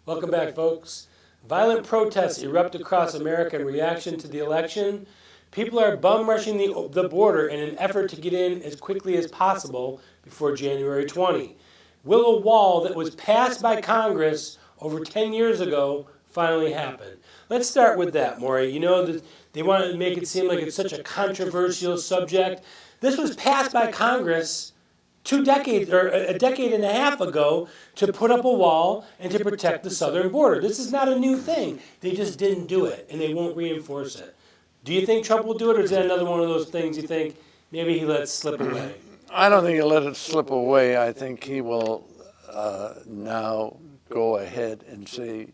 Welcome back, folks. Violent protests erupt across America in reaction to the election. People are bum rushing the border in an effort to get in as quickly as possible before January 20. Will a wall that was passed by Congress over 10 years ago finally happen? Let's start with that, Maury. You know, they want to make it seem like it's such a controversial subject. This was passed by Congress 2 decades or a decade and a half ago to put up a wall and to protect the southern border. This is not a new thing. They just didn't do it, and they won't reinforce it. Do you think Trump will do it, or is that another one of those things you think maybe he lets slip away? I don't think he'll let it slip away. I think he will now go ahead and say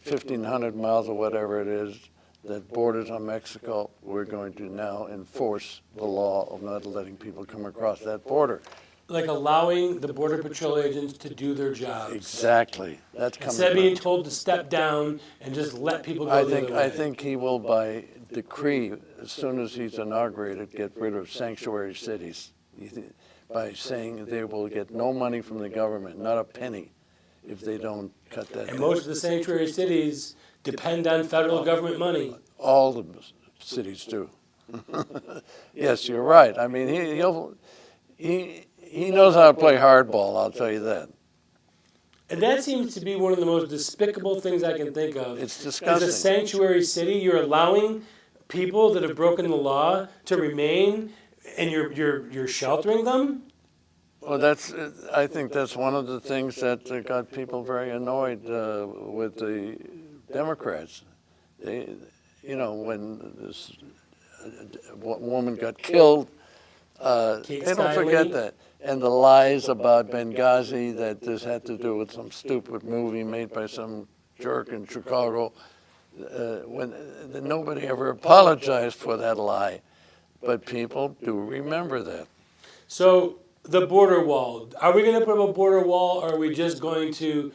1,500 miles or whatever it is that borders on Mexico, we're going to now enforce the law of not letting people come across that border. Like allowing the Border Patrol agents to do their jobs. Exactly. That's coming. Instead of being told to step down and just let people go the other way. I think he will, by decree, as soon as he's inaugurated, get rid of sanctuary cities by saying they will get no money from the government, not a penny, if they don't cut that. And most of the sanctuary cities depend on federal government money. All the cities do. Yes, you're right. I mean, he knows how to play hardball, I'll tell you that. And that seems to be one of the most despicable things I can think of. It's disgusting. As a sanctuary city, you're allowing people that have broken the law to remain, and you're sheltering them? Well, I think that's one of the things that got people very annoyed with the Democrats. They, when this woman got killed, they don't forget that. And the lies about Benghazi, that this had to do with some stupid movie made by some jerk in Chicago, when nobody ever apologized for that lie. But people do remember that. So the border wall, are we going to put up a border wall, or are we just going to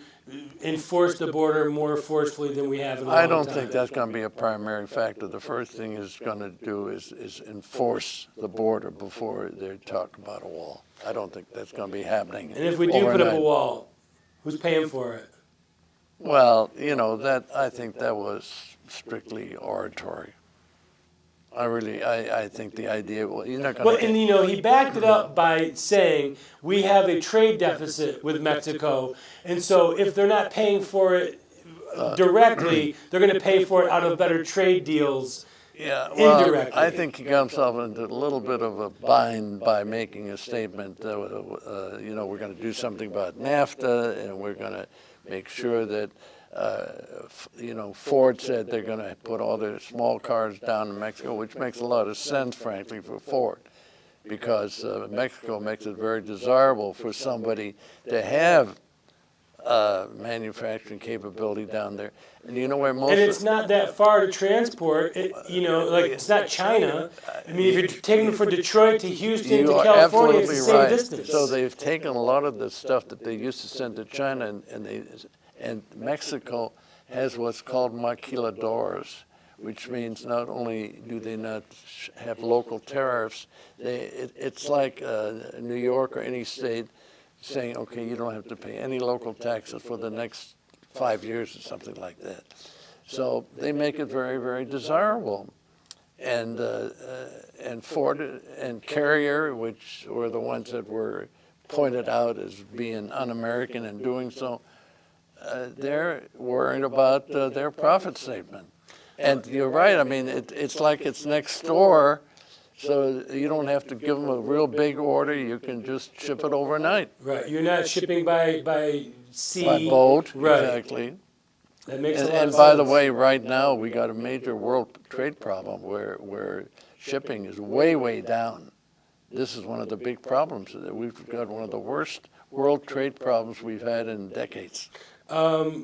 enforce the border more forcefully than we have in a long time? I don't think that's going to be a primary factor. The first thing it's going to do is enforce the border before they talk about a wall. I don't think that's going to be happening. And if we do put up a wall, who's paying for it? Well, I think that was strictly oratory. I think the idea, you're not going to... And he backed it up by saying, we have a trade deficit with Mexico, and so if they're not paying for it directly, they're going to pay for it out of better trade deals indirectly. I think he got himself into a little bit of a bind by making a statement that, we're going to do something about NAFTA, and we're going to make sure that Ford said they're going to put all their small cars down in Mexico, which makes a lot of sense, frankly, for Ford, because Mexico makes it very desirable for somebody to have manufacturing capability down there. And you know where most... And it's not that far to transport. It's not China. I mean, if you're taking them from Detroit to Houston to California, it's the same distance. So they've taken a lot of the stuff that they used to send to China, and Mexico has what's called maquiladoras, which means not only do they not have local tariffs, it's like New York or any state saying, okay, you don't have to pay any local taxes for the next 5 years or something like that. So they make it very, very desirable. And Ford and Carrier, which were the ones that were pointed out as being un-American and doing so, they're worried about their profit statement. And you're right, I mean, it's like it's next door, so you don't have to give them a real big order. You can just ship it overnight. Right, you're not shipping by sea. By boat, right. Exactly. That makes a lot of sense. And by the way, right now, we got a major world trade problem where shipping is way, way down. This is one of the big problems. We've got one of the worst world trade problems we've had in decades.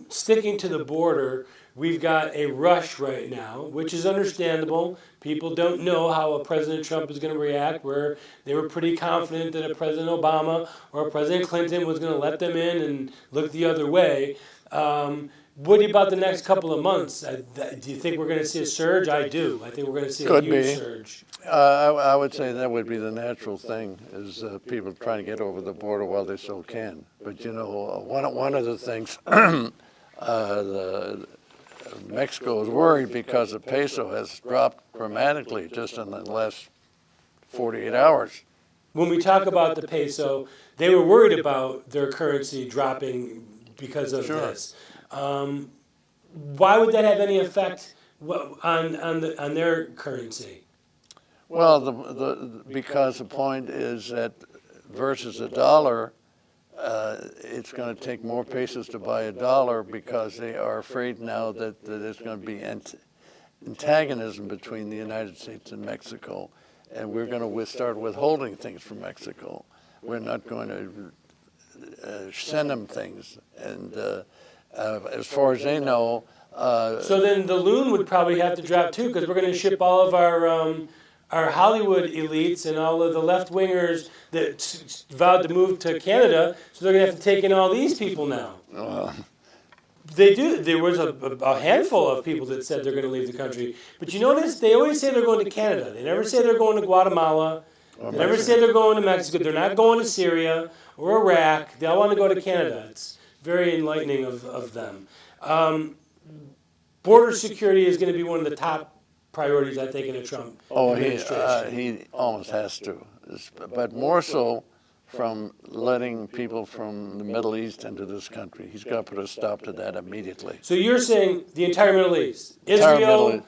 Sticking to the border, we've got a rush right now, which is understandable. People don't know how a President Trump is going to react, where they were pretty confident that a President Obama or a President Clinton was going to let them in and look the other way. What about the next couple of months? Do you think we're going to see a surge? I do. I think we're going to see a huge surge. I would say that would be the natural thing, is people trying to get over the border while they still can. But one of the things Mexico is worried because the peso has dropped dramatically just in the last 48 hours. When we talk about the peso, they were worried about their currency dropping because of this. Why would that have any effect on their currency? Well, because the point is that versus a dollar, it's going to take more pesos to buy a dollar because they are afraid now that there's going to be antagonism between the United States and Mexico, and we're going to start withholding things from Mexico. We're not going to send them things, and as far as they know. So then the loon would probably have to drop too, because we're going to ship all of our Hollywood elites and all of the left-wingers that vowed to move to Canada, so they're going to have to take in all these people now. They do. There was a handful of people that said they're going to leave the country. But you notice they always say they're going to Canada. They never say they're going to Guatemala. They never say they're going to Mexico. They're not going to Syria or Iraq. They all want to go to Canada. It's very enlightening of them. Border security is going to be one of the top priorities, I think, in the Trump administration. He almost has to, but more so from letting people from the Middle East into this country. He's got to put a stop to that immediately. So you're saying the entire Middle East, Israel,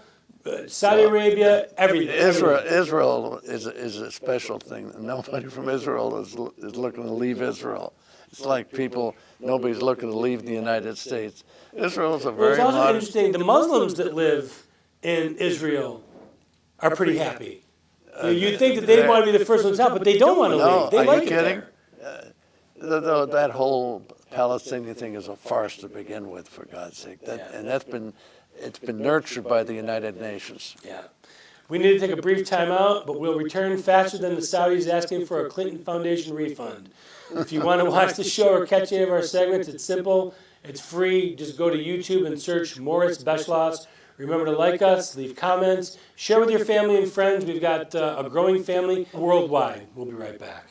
Saudi Arabia, everything. Israel is a special thing. Nobody from Israel is looking to leave Israel. It's like nobody's looking to leave the United States. Israel is a very It's also interesting, the Muslims that live in Israel are pretty happy. You'd think that they'd want to be the first ones out, but they don't want to leave. They like it there. That whole Palestinian thing is a farce to begin with, for God's sake. And it's been nurtured by the United Nations. Yeah. We need to take a brief time out, but we'll return faster than the Saudis asking for a Clinton Foundation refund. If you want to watch the show or catch any of our segments, it's simple. It's free. Just go to YouTube and search Moritz Beschloss. Remember to like us, leave comments, share with your family and friends. We've got a growing family worldwide. We'll be right back.